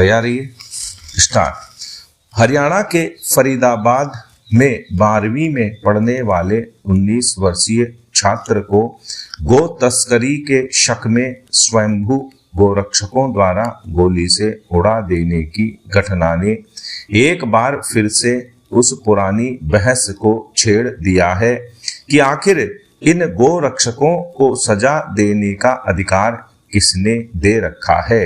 तैयारी स्टार्ट। हरियाणा के फरीदाबाद में 12वीं में पढ़ने वाले 19 वर्षीय छात्र को गो तस्करी के शक में स्वयंभू गोरक्षकों द्वारा गोली से उड़ा देने की घटना ने एक बार फिर से उस पुरानी बहस को छेड़ दिया है कि आखिर इन गोरक्षकों को सजा देने का अधिकार किसने दे रखा है।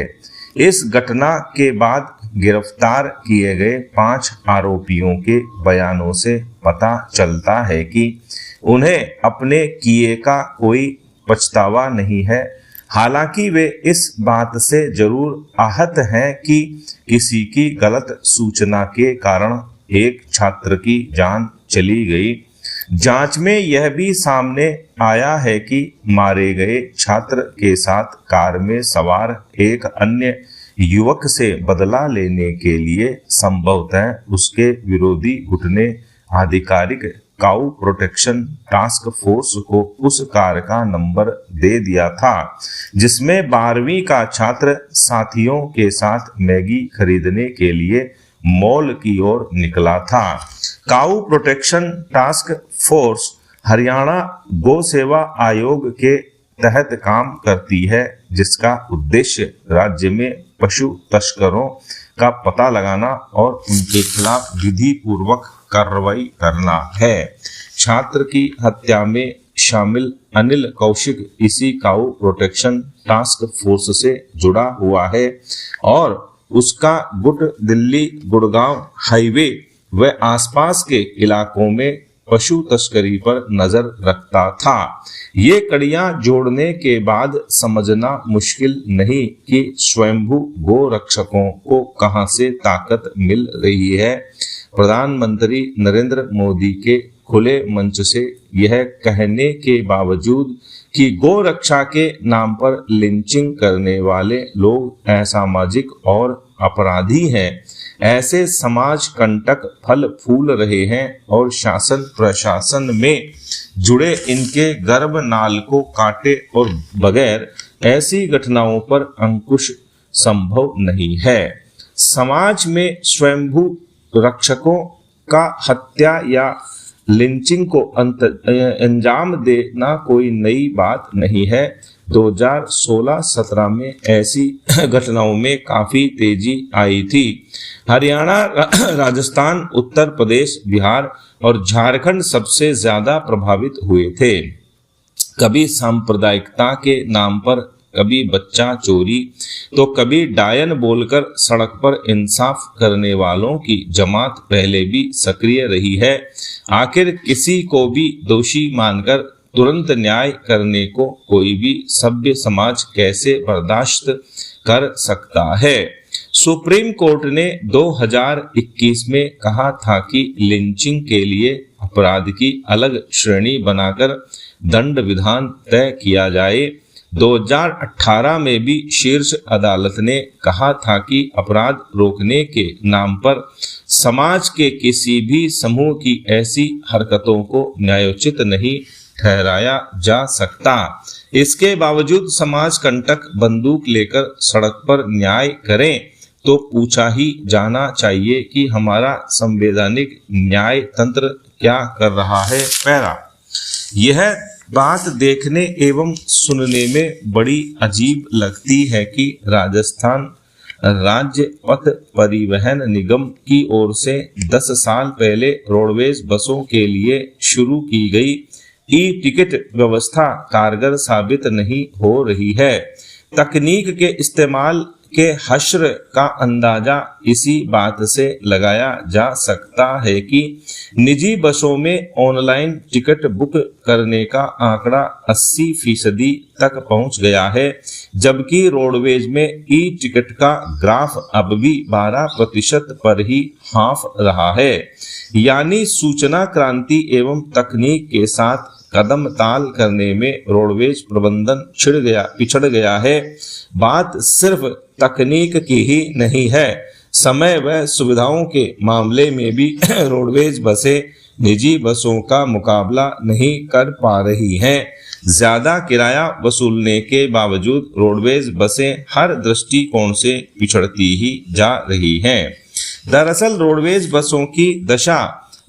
इस घटना के बाद गिरफ्तार किए गए 5 आरोपियों के बयानों से पता चलता है कि उन्हें अपने किए का कोई पछतावा नहीं है। हालांकि वे इस बात से जरूर आहत हैं कि किसी की गलत सूचना के कारण एक छात्र की जान चली गई। जांच में यह भी सामने आया है कि मारे गए छात्र के साथ कार में सवार एक अन्य युवक से बदला लेने के लिए संभवतः उसके विरोधी गुट ने आधिकारिक काऊ प्रोटेक्शन टास्क फोर्स को उस कार का नंबर दे दिया था जिसमें 12वीं का छात्र साथियों के साथ मैगी खरीदने के लिए मॉल की ओर निकला था। काऊ प्रोटेक्शन टास्क फोर्स हरियाणा गौ सेवा आयोग के तहत काम करती है, जिसका उद्देश्य राज्य में पशु तस्करों का पता लगाना और उनके खिलाफ विधि पूर्वक कार्रवाई करना है। छात्र की हत्या में शामिल अनिल कौशिक इसी काऊ प्रोटेक्शन टास्क फोर्स से जुड़ा हुआ है और उसका गुट दिल्ली गुड़गांव हाईवे व आसपास के इलाकों में पशु तस्करी पर नजर रखता था। ये कड़ियां जोड़ने के बाद समझना मुश्किल नहीं कि स्वयंभू गो रक्षकों को कहां से ताकत मिल रही है। प्रधानमंत्री नरेंद्र मोदी के खुले मंच से यह कहने के बावजूद कि गो रक्षा के नाम पर लिंचिंग करने वाले लोग असामाजिक और अपराधी हैं, ऐसे समाज कंटक फल फूल रहे हैं और शासन प्रशासन में जुड़े इनके गर्भनाल को काटे और बगैर ऐसी घटनाओं पर अंकुश संभव नहीं है। समाज में स्वयंभू रक्षकों का हत्या या लिंचिंग को अंजाम देना कोई नई बात नहीं है। 2016-17 में ऐसी घटनाओं में काफी तेजी आई थी। हरियाणा, राजस्थान, उत्तर प्रदेश, बिहार और झारखंड सबसे ज्यादा प्रभावित हुए थे। कभी सांप्रदायिकता के नाम पर, कभी बच्चा चोरी तो कभी डायन बोलकर सड़क पर इंसाफ करने वालों की जमात पहले भी सक्रिय रही है। आखिर किसी को भी दोषी मानकर तुरंत न्याय करने को कोई भी सभ्य समाज कैसे बर्दाश्त कर सकता है। सुप्रीम कोर्ट ने 2021 में कहा था कि लिंचिंग के लिए अपराध की अलग श्रेणी बनाकर दंड विधान तय किया जाए। 2018 में भी शीर्ष अदालत ने कहा था कि अपराध रोकने के नाम पर समाज के किसी भी समूह की ऐसी हरकतों को न्यायोचित नहीं ठहराया जा सकता। इसके बावजूद समाज कंटक बंदूक लेकर सड़क पर न्याय करें तो पूछा ही जाना चाहिए कि हमारा संवैधानिक न्याय तंत्र क्या कर रहा है। पैरा यह बात देखने एवं सुनने में बड़ी अजीब लगती है कि राजस्थान राज्य पथ परिवहन निगम की ओर से 10 साल पहले रोडवेज बसों के लिए शुरू की गई ई टिकट व्यवस्था कारगर साबित नहीं हो रही है। तकनीक के इस्तेमाल के हश्र का अंदाजा इसी बात से लगाया जा सकता है कि निजी बसों में ऑनलाइन टिकट बुक करने का आंकड़ा 80% तक पहुंच गया है, जबकि रोडवेज में ई टिकट का ग्राफ अब भी 12% पर ही हाँफ रहा है। यानी सूचना क्रांति एवं तकनीक के साथ कदम ताल करने में रोडवेज प्रबंधन पिछड़ गया है। बात सिर्फ तकनीक की ही नहीं है, समय व सुविधाओं के मामले में भी रोडवेज बसें निजी बसों का मुकाबला नहीं कर पा रही हैं। ज्यादा किराया वसूलने के बावजूद रोडवेज बसें हर दृष्टिकोण से पिछड़ती ही जा रही हैं। दरअसल रोडवेज बसों की दशा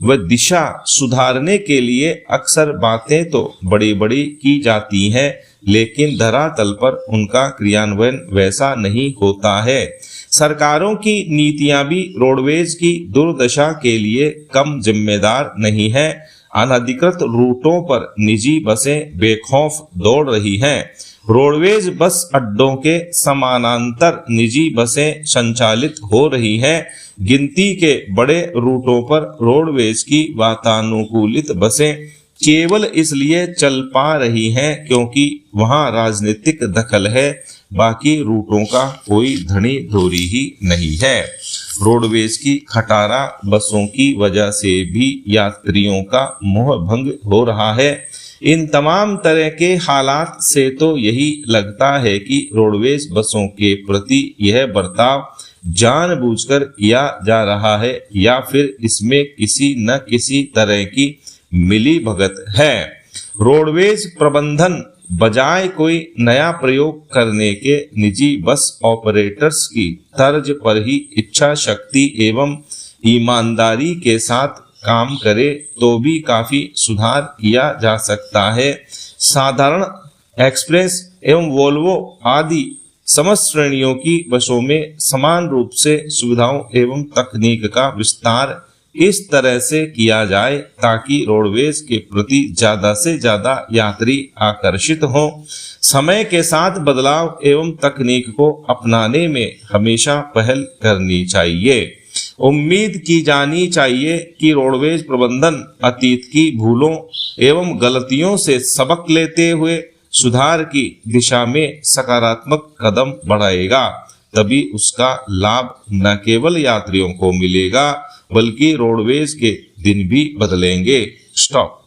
व दिशा सुधारने के लिए अक्सर बातें तो बड़ी बड़ी की जाती हैं, लेकिन धरातल पर उनका क्रियान्वयन वैसा नहीं होता है। सरकारों की नीतियां भी रोडवेज की दुर्दशा के लिए कम जिम्मेदार नहीं है। अनधिकृत रूटों पर निजी बसें बेखौफ दौड़ रही हैं। रोडवेज बस अड्डों के समानांतर निजी बसें संचालित हो रही हैं। गिनती के बड़े रूटों पर रोडवेज की वातानुकूलित बसें केवल इसलिए चल पा रही हैं क्योंकि वहां राजनीतिक दखल है, बाकी रूटों का कोई धनी धोरी ही नहीं है। रोडवेज की खटारा बसों की वजह से भी यात्रियों का मोह भंग हो रहा है। इन तमाम तरह के हालात से तो यही लगता है कि रोडवेज बसों के प्रति यह बर्ताव जानबूझकर किया जा रहा है या फिर इसमें किसी न किसी तरह की मिली भगत है। रोडवेज प्रबंधन बजाय कोई नया प्रयोग करने के निजी बस ऑपरेटर्स की तर्ज पर ही इच्छा शक्ति एवं ईमानदारी के साथ काम करे तो भी काफी सुधार किया जा सकता है। साधारण एक्सप्रेस एवं वोल्वो आदि समस्त श्रेणियों की बसों में समान रूप से सुविधाओं एवं तकनीक का विस्तार इस तरह से किया जाए ताकि रोडवेज के प्रति ज्यादा से ज्यादा यात्री आकर्षित हों। समय के साथ बदलाव एवं तकनीक को अपनाने में हमेशा पहल करनी चाहिए। उम्मीद की जानी चाहिए कि रोडवेज प्रबंधन अतीत की भूलों एवं गलतियों से सबक लेते हुए सुधार की दिशा में सकारात्मक कदम बढ़ाएगा। तभी उसका लाभ न केवल यात्रियों को मिलेगा बल्कि रोडवेज के दिन भी बदलेंगे। स्टॉप।